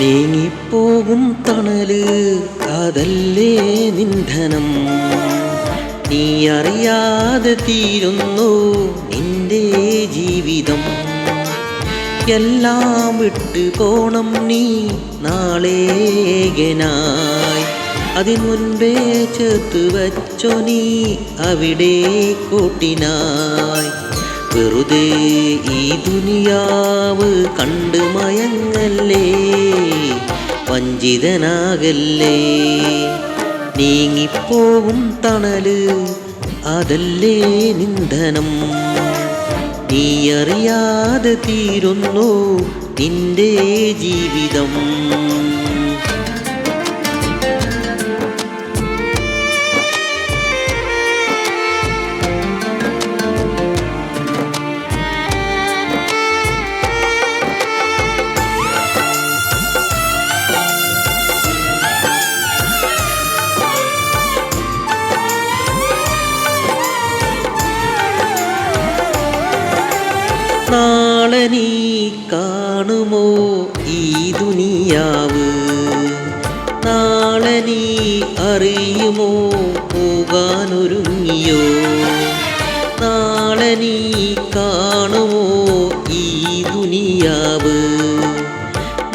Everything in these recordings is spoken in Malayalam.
നീങ്ങിപ്പോകും തണല് അതല്ലേ നിന്ധനം. നീ അറിയാതെ തീരുന്നു നിന്റെ ജീവിതം. എല്ലാം വിട്ട് പോണം നീ നാളേകനായി. അതിന് മുൻപേ ചേർത്ത് വച്ചോ നീ അവിടെ കൂട്ടിനായി. വെറുതെ ഈ ദുനിയാവ് കണ്ട് മയങ്ങല്ലേ, വഞ്ചിതനാകല്ലേ. നീങ്ങിപ്പോകും തണല് അതല്ലേ നിന്ധനം. നീ അറിയാതെ തീരുന്നു നിന്റെ ജീവിതം. നാളെ നീ കാണുമോ ഈ ദുനിയാവ്? നാളെ നീ അറിയുമോ പോകാനൊരുങ്ങിയോ? നാളെ നീ കാണുമോ ഈ ദുനിയാവ്?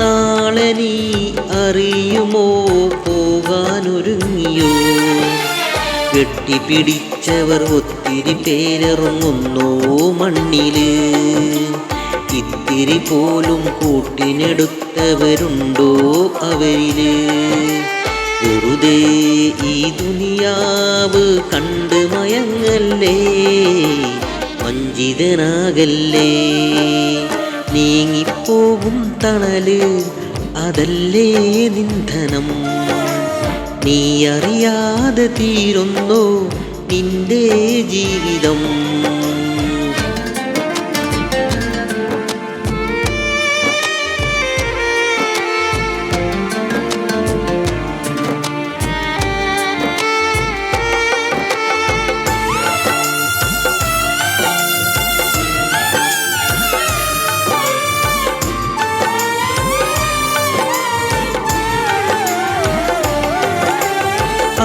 നാളെ നീ അറിയുമോ പോകാനൊരുങ്ങിയോ? കെട്ടിപ്പിടിച്ചവർ ഒത്തിരി പേരിറങ്ങുന്നു മണ്ണില്. ഇത്തിരി പോലും കൂട്ടിനെടുത്തവരുണ്ടോ അവരില്? വെറുതെ ഈ ദുനിയാവ് കണ്ട് മയങ്ങല്ലേ, വഞ്ചിതനാകല്ലേ. നീങ്ങിപ്പോകും തണല് അതല്ലേ നിന്ധനം. നീ അറിയാതെ തീരുന്നു നിന്റെ ജീവിതം.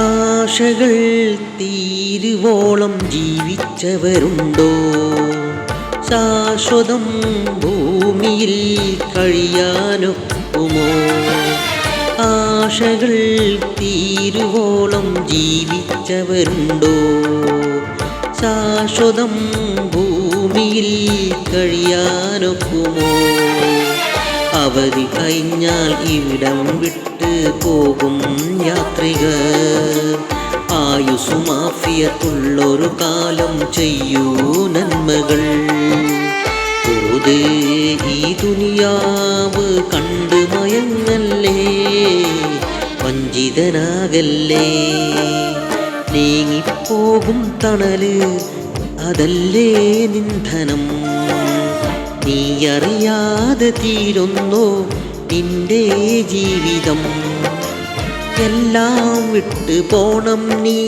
ആശകൾ തീരുവോളം ജീവിച്ചവരുണ്ടോ? ശാശ്വതം ഭൂമിയിൽ കഴിയാനൊക്കുമോ? ആശകൾ തീരുവോളം ജീവിച്ചവരുണ്ടോ? ശാശ്വതം ഭൂമിയിൽ കഴിയാനൊക്കുമോ? അവധി കഴിഞ്ഞാൽ ഇവിടം വിട്ട് പോകും യാത്രികർ. ആയുസ്സുമാഫിയത്തുള്ളൊരു കാലം ചെയ്യൂ നന്മകൾ. വെറുതെ ഈ ദുനിയാവ് കണ്ട് മയങ്ങല്ലേ, വഞ്ചിതനാകല്ലേ. നീങ്ങിപ്പോകും തണല് അതല്ലേ നിന്ധനം. നീ അറിയാതെ തീരുന്നു നിന്റെ ജീവിതം. എല്ലാം വിട്ട് പോണം നീ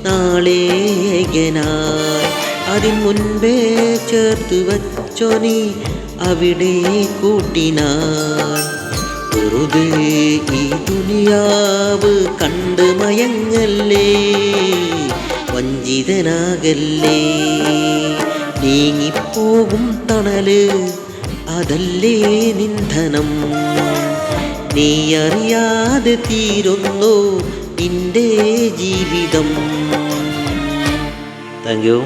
നാളേകനായി. അതിന് മുൻപേ ചേർത്ത് വച്ചോ നീ അവിടെ കൂട്ടിനായി. വെറുതെ ഈ ദുനിയാവ് കണ്ട് മയങ്ങല്ലേ, വഞ്ചിതനാകല്ലേ. നീങ്ങിപ്പോകും തണല് അതല്ലേ നിന്ധനം. നീ അറിയാതെ തീരുന്നു നിന്റെ ജീവിതം. Thank you.